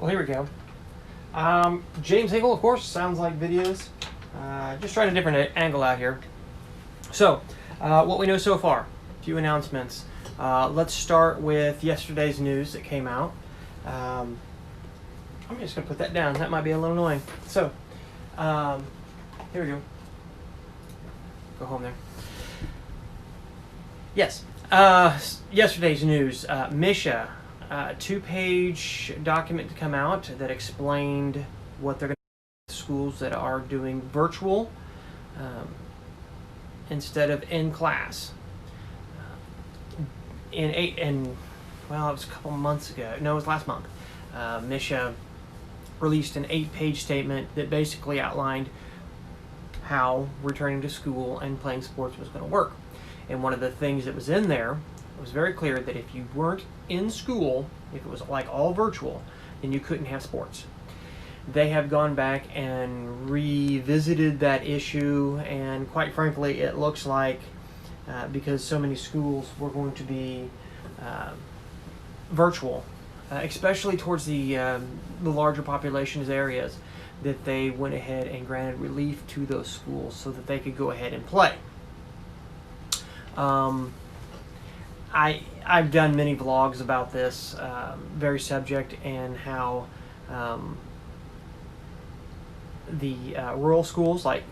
Well, here we go. James Hinkle, of course, sounds like videos. Just trying a different angle out here. So, what we know so far, a few announcements. Let's start with yesterday's news that came out. I'm just going to put that down. That might be a little annoying. So, here we go. Go home there. Yes. Yesterday's news. Misha, 2-page document to come out that explained what they're going to do with schools that are doing virtual instead of in class. It was a couple months ago. No, it was last month. Misha released an 8-page statement that basically outlined how returning to school and playing sports was going to work. And one of the things that was in there, it was very clear that if you weren't in school, if it was like all virtual, then you couldn't have sports. They have gone back and revisited that issue, and quite frankly, it looks like because so many schools were going to be virtual, especially towards the larger populations areas, that they went ahead and granted relief to those schools so that they could go ahead and play. I've done many vlogs about this very subject, and how the rural schools like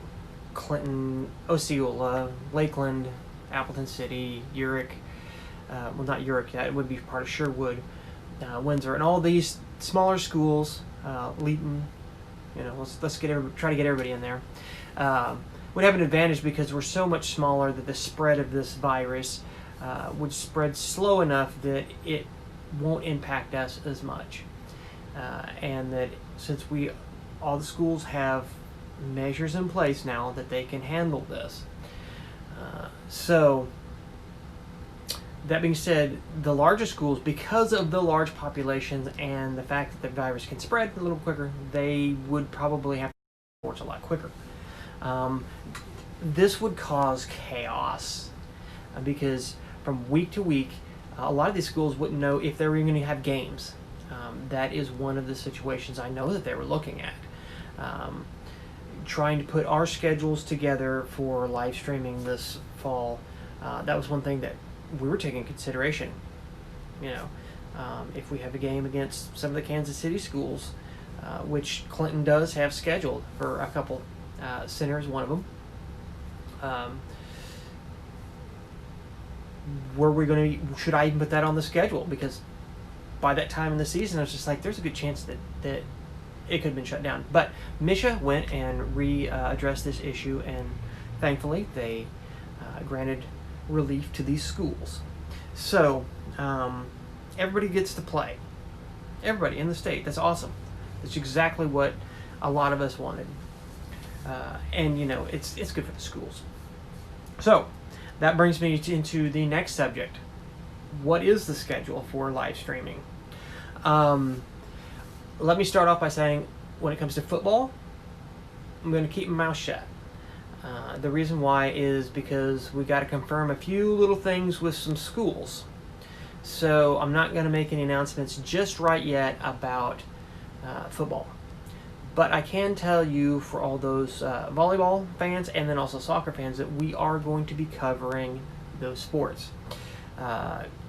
Clinton, Osceola, Lakeland, Appleton City, Urick, well, not Urick yet, it would be part of Sherwood, Windsor, and all these smaller schools, Leeton, let's try to get everybody in there, would have an advantage because we're so much smaller that the spread of this virus would spread slow enough that it won't impact us as much, and that since all the schools have measures in place now that they can handle this. So that being said, the larger schools, because of the large populations and the fact that the virus can spread a little quicker, they would probably have to sports a lot quicker. This would cause chaos because from week to week, a lot of these schools wouldn't know if they were even going to have games. That is one of the situations I know that they were looking at. Trying to put our schedules together for live streaming this fall, that was one thing that we were taking into consideration. If we have a game against some of the Kansas City schools, which Clinton does have scheduled for a couple centers, one of them. Should I even put that on the schedule? Because by that time in the season, I was just like, there's a good chance that it could have been shut down. But Misha went and addressed this issue, and thankfully they granted relief to these schools. So everybody gets to play. Everybody in the state. That's awesome. That's exactly what a lot of us wanted. And it's good for the schools. So that brings me into the next subject. What is the schedule for live streaming? Let me start off by saying, when it comes to football, I'm going to keep my mouth shut. The reason why is because we got to confirm a few little things with some schools. So I'm not going to make any announcements just right yet about football. But I can tell you, for all those volleyball fans and then also soccer fans, that we are going to be covering those sports.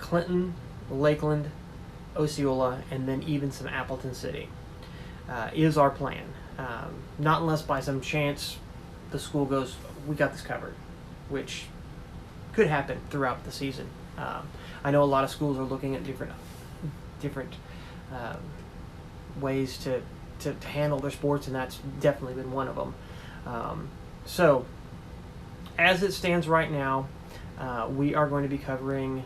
Clinton, Lakeland, Osceola, and then even some Appleton City is our plan. Not unless by some chance the school goes, we got this covered, which could happen throughout the season. I know a lot of schools are looking at different ways to handle their sports, and that's definitely been one of them. So as it stands right now, we are going to be covering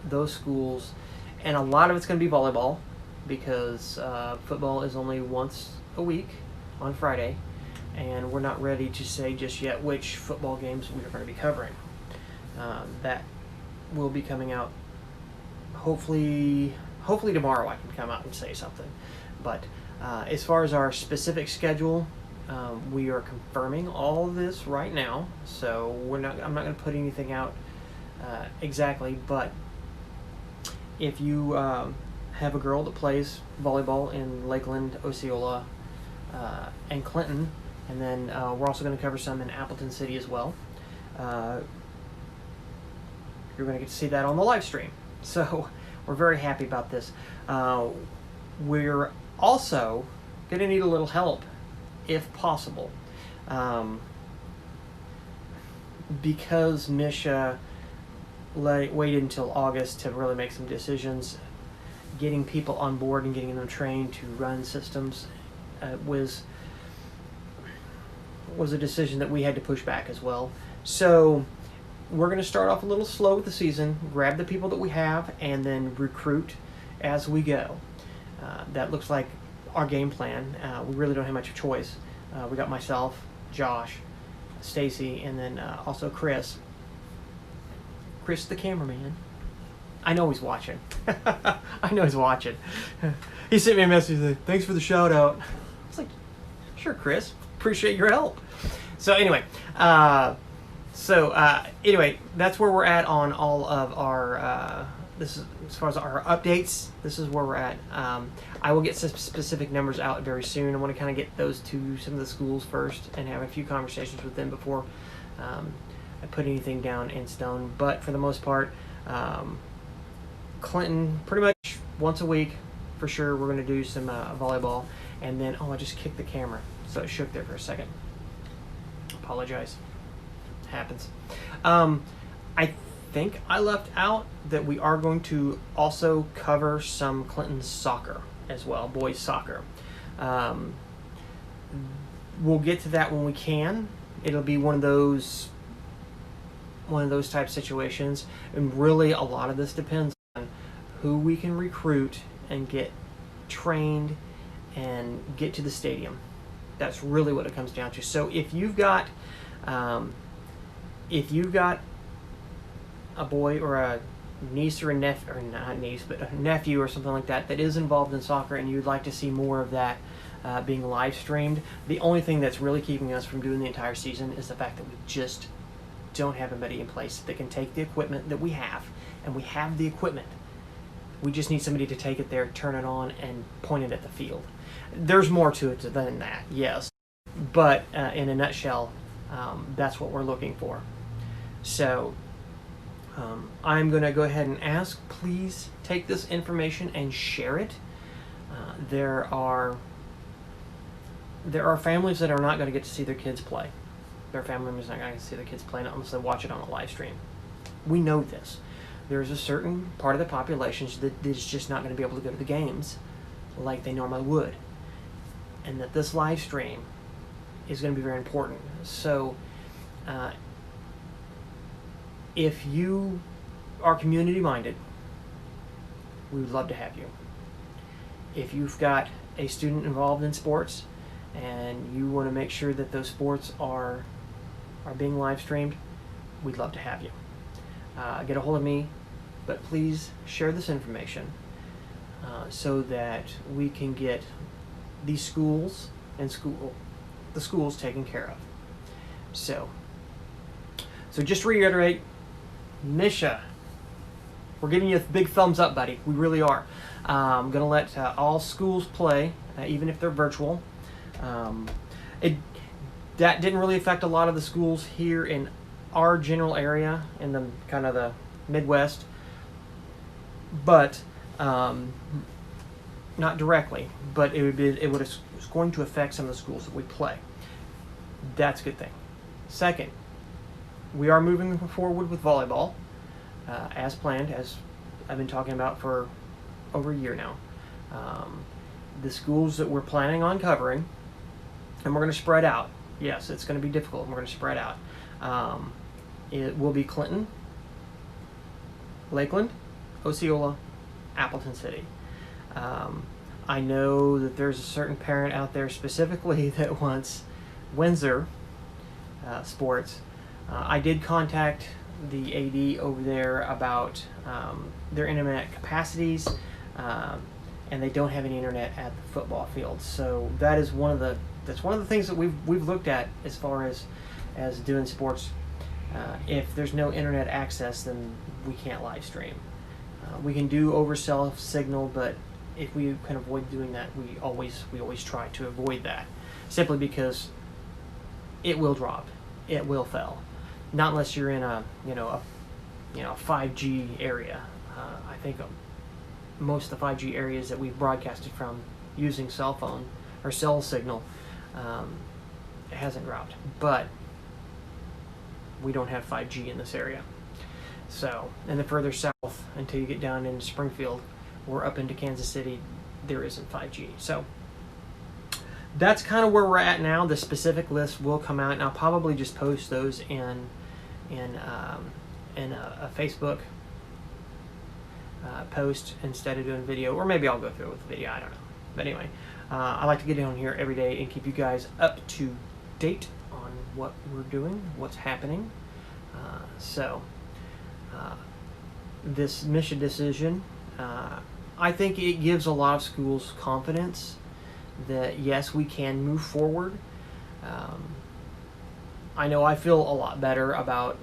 those schools, and a lot of it's going to be volleyball because football is only once a week on Friday, and we're not ready to say just yet which football games we are going to be covering. That will be coming out hopefully tomorrow. I can come out and say something, but as far as our specific schedule, we are confirming all of this right now, so I'm not going to put anything out exactly. But if you have a girl that plays volleyball in Lakeland, Osceola, and Clinton, and then we're also going to cover some in Appleton City as well. You're going to get to see that on the live stream. So we're very happy about this. We're also going to need a little help, if possible, because Misha waited until August to really make some decisions. Getting people on board and getting them trained to run systems was a decision that we had to push back as well. So we're going to start off a little slow with the season, grab the people that we have, and then recruit as we go. That looks like our game plan. We really don't have much choice. We got myself, Josh, Stacy, and then also Chris. Chris, the cameraman. I know he's watching. I know he's watching. He sent me a message saying, "Thanks for the shout out." I was like, "Sure, Chris. Appreciate your help." So anyway, that's where we're at on all of our. This is as far as our updates. This is where we're at. I will get some specific numbers out very soon. I want to kind of get those to some of the schools first and have a few conversations with them before I put anything down in stone. But for the most part, Clinton pretty much once a week for sure. We're going to do some volleyball, and then I just kicked the camera, so it shook there for a second. Apologize. Happens. I think I left out that we are going to also cover some Clinton soccer as well, boys soccer. We'll get to that when we can. It'll be one of those type situations, and really a lot of this depends on who we can recruit and get trained and get to the stadium. That's really what it comes down to. So if you've got a boy or a niece or a nephew, or not niece, but a nephew or something like that is involved in soccer, and you'd like to see more of that being live streamed, the only thing that's really keeping us from doing the entire season is the fact that we just don't have anybody in place that can take the equipment that we have, and we have the equipment. We just need somebody to take it there, turn it on, and point it at the field. There's more to it than that, yes, but in a nutshell, that's what we're looking for. So I'm going to go ahead and ask, please take this information and share it. There are families that are not going to get to see their kids play. Their family members are not going to see their kids play unless they watch it on a live stream. We know this. There's a certain part of the population that is just not going to be able to go to the games like they normally would. And that this live stream is going to be very important. So if you are community minded, we would love to have you. If you've got a student involved in sports and you want to make sure that those sports are being live streamed, we'd love to have you. Get a hold of me, but please share this information so that we can get these schools and the schools taken care of. So just to reiterate, Misha, we're giving you a big thumbs up, buddy. We really are. I'm going to let all schools play, even if they're virtual. That didn't really affect a lot of the schools here in our general area, in the kind of the Midwest, but not directly. But it's going to affect some of the schools that we play. That's a good thing. Second, we are moving forward with volleyball as planned, as I've been talking about for over a year now. The schools that we're planning on covering, and we're going to spread out. Yes, it's going to be difficult, and we're going to spread out. It will be Clinton, Lakeland, Osceola, Appleton City. I know that there's a certain parent out there specifically that wants Windsor sports. I did contact the AD over there about their internet capacities, and they don't have any internet at the football field. So that is one of the things that we've looked at as far as doing sports. If there's no internet access, then we can't live stream. We can do over cell signal, but if we can avoid doing that, we always try to avoid that, simply because it will drop, it will fail, not unless you're in a 5G area. I think most of the 5G areas that we've broadcasted from using cell phone or cell signal, it hasn't dropped, but we don't have 5G in this area. So, and the further south until you get down into Springfield or up into Kansas City, there isn't 5G. So that's kind of where we're at now. The specific list will come out, and I'll probably just post those in a Facebook post instead of doing video, or maybe I'll go through it with the video. I don't know. But anyway, I like to get down here every day and keep you guys up to date on what we're doing, what's happening. This mission decision, I think it gives a lot of schools confidence that yes, we can move forward. I know I feel a lot better about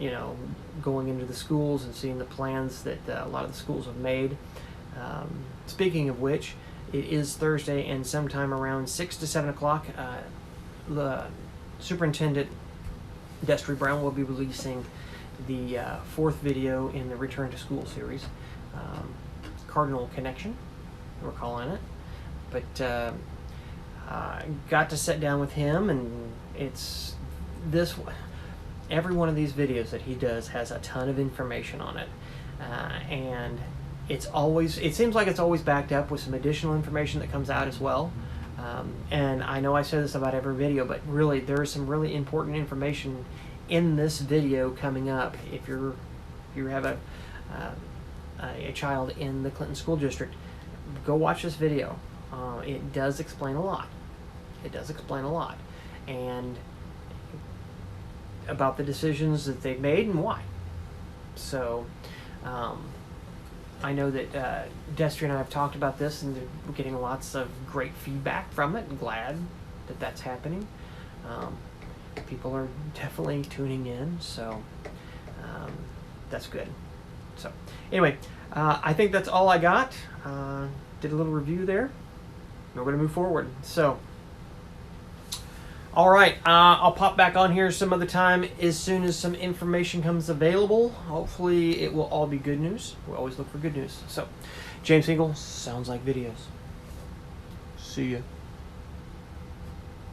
going into the schools and seeing the plans that a lot of the schools have made. Speaking of which, it is Thursday, and sometime around 6 to 7 o'clock, the Superintendent Destry Brown will be releasing the fourth video in the Return to School series, Cardinal Connection, we're calling it. But got to sit down with him, and it's this. Every one of these videos that he does has a ton of information on it, and it seems like it's always backed up with some additional information that comes out as well. And I know I say this about every video, but really there is some really important information in this video coming up. If you have a child in the Clinton School District, go watch this video. It does explain a lot. It does explain a lot, and about the decisions that they've made and why. So I know that Destry and I have talked about this, and we're getting lots of great feedback from it. I'm glad that that's happening. People are definitely tuning in, so that's good. So anyway, I think that's all I got. Did a little review there. We're going to move forward. So, all right, I'll pop back on here some other time as soon as some information comes available. Hopefully it will all be good news. We always look for good news. So, James Eagle, Sounds Like Videos. See ya.